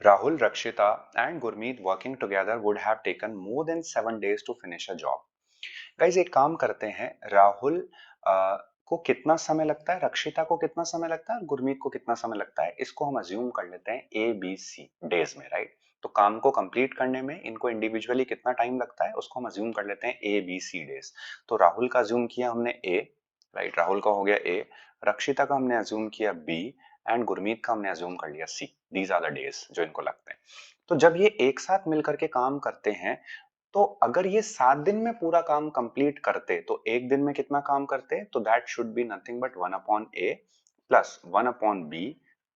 Rahul, Rakshita, and Gurmeet working together would have taken more than 7 days to finish a job. Guys एक काम करते हैं, राहुल को कितना समय लगता है, रक्षिता को कितना समय लगता है और गुरमीत को कितना समय लगता है, इसको हम अज्यूम कर लेते हैं ए बी सी डेज में, राइट। तो काम को कंप्लीट करने में इनको इंडिविजुअली कितना टाइम लगता है उसको हम अज्यूम कर लेते हैं ए बी सी डेज। तो राहुल का अज्यूम किया हमने ए, राइट, राहुल का हो गया ए, रक्षिता का हमने अज्यूम किया बी एंड गुरमीत का हमने अज्यूम कर लिया सी। दीज आर द डेज जो इनको लगते हैं। तो जब ये एक साथ मिलकर के काम करते हैं, तो अगर ये 7 दिन में पूरा काम कंप्लीट करते तो एक दिन में कितना काम करते, तो that should be nothing but 1/a plus 1/b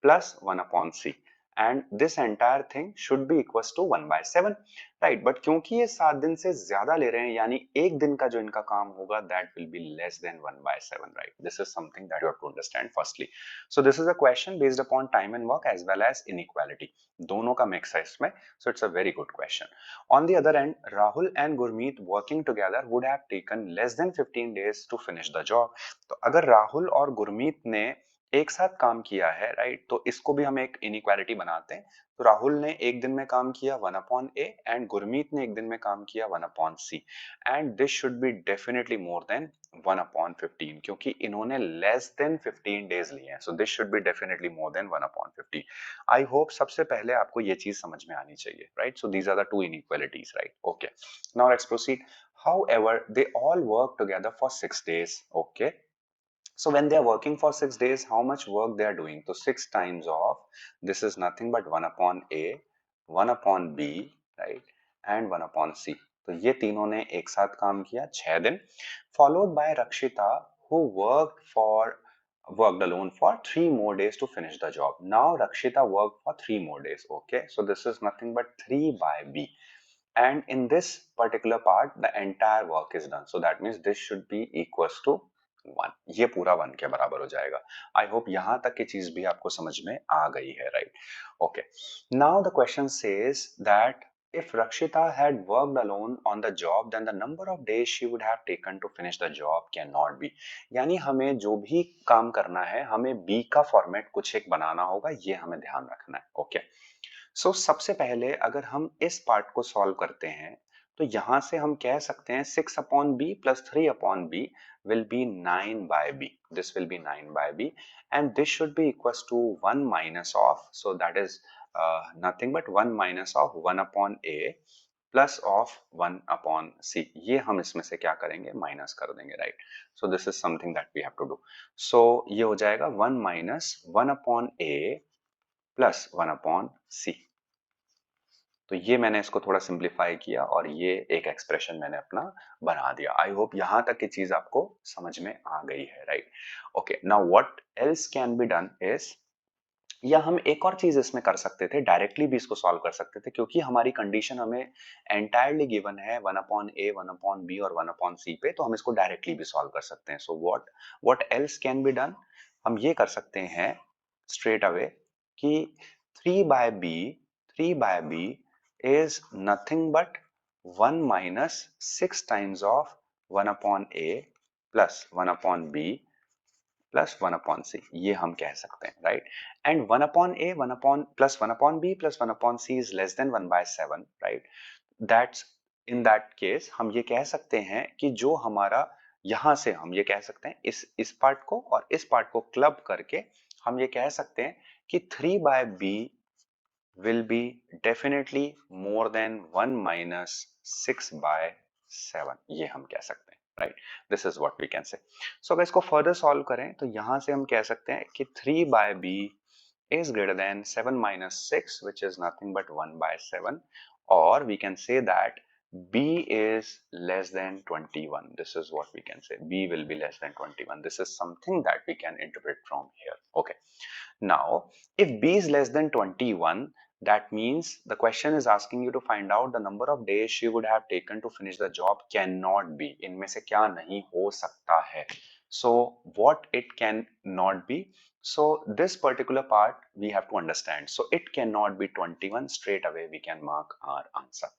plus 1/c and this entire thing should be equals to 1/7, right. But क्योंकि ये 7 दिन से ज्यादा ले रहे हैं, यानी एक दिन का जो इनका काम होगा that will be less than 1/7, right. This is something that you have to understand firstly. So this is a question based upon time and work as well as inequality, दोनों का मिक्स है इसमें। So it's a very good question. On the other end, Rahul and Gurmeet working together would have taken less than 15 days to finish the job. तो अगर राहुल और गुरमीत ने एक साथ काम किया है, राइट, तो इसको भी हम एक इनइक्वालिटी बनाते हैं। तो राहुल ने एक दिन में काम किया 1/a एंड गुरमीत ने एक दिन में काम किया 1/c and this should be definitely more than 1/15 क्योंकि इन्होंने लेस देन 15 डेज लिए हैं। So this should be definitely more than 1/15। I hope सबसे पहले आपको ये चीज समझ में आनी चाहिए, right. So these are the two inequalities, right. Okay, now let's proceed. However, they all work together for 6 days. Okay, so when they are working for 6 days, how much work they are doing? So 6 times of this is nothing but 1/a, 1/b, right, and 1/c. तो ये तीनों ने एक साथ काम किया 6 दिन, followed by Rakshita who worked alone for 3 more days to finish the job. Now Rakshita worked for 3 more days. Okay, so this is nothing but 3/b. And in this particular part, the entire work is done. So that means this should be equals to 1. ये पूरा 1 के बराबर हो जाएगा। I hope यहां तक की चीज भी आपको समझ में आ गई है, right. Okay, now the question says that if Rakshita had worked alone on the job, then the number of days she would have taken to finish the job cannot be. यानी हमें जो भी काम करना है, हमें B का format कुछ एक बनाना होगा, ये हमें ध्यान रखना है। ओके, सबसे पहले अगर हम इस पार्ट को सॉल्व करते हैं, तो यहां से हम कह सकते हैं 6/b plus 3/b will be 9/b. This will be 9/b and this should be equals to 1 minus of, so that is nothing but 1 minus of 1/a plus of 1/c। ये हम इसमें से क्या करेंगे, माइनस कर देंगे, right. So this is something that we have to do. So ये हो जाएगा 1 minus 1/a प्लस 1/c। तो ये मैंने इसको थोड़ा सिंप्लीफाई किया और ये एक एक्सप्रेशन मैंने अपना बना दिया। आई होप यहां तक की चीज आपको समझ में आ गई है, right. Okay, now what else can be done is, या हम एक और चीज इसमें कर सकते थे, डायरेक्टली भी इसको सॉल्व कर सकते थे, क्योंकि हमारी कंडीशन हमें एंटायरली गिवन है 1/a 1/b और 1/c पे, तो हम इसको डायरेक्टली भी सॉल्व कर सकते हैं। So what else can be done, हम ये कर सकते हैं स्ट्रेट अवे कि 3/b is nothing but 1 minus 6 times of 1/a plus 1/b plus 1/c, ये हम कह सकते हैं, right. And 1/a 1 plus 1/b plus 1/c is less than 1/7, right. That's in that case हम ये कह सकते हैं कि जो हमारा, यहां से हम ये कह सकते हैं इस पार्ट को और इस पार्ट को क्लब करके हम ये कह सकते हैं कि 3/b will be definitely more than 1 minus 6/7, ये हम कह सकते हैं, right. This is what we can say. So अगर इसको फर्दर सॉल्व करें तो यहां से हम कह सकते हैं कि 3/b is greater than 7 minus 6, which is nothing but 1/7, or we can say that b is less than 21. This is what we can say, b will be less than 21. This is something that we can interpret from here. Okay, now if b is less than 21, that means the question is asking you to find out the number of days she would have taken to finish the job cannot be. इनमें से क्या नहीं हो सकता है? So what it can not be? So this particular part we have to understand. So it cannot be 21. Straight away we can mark our answer.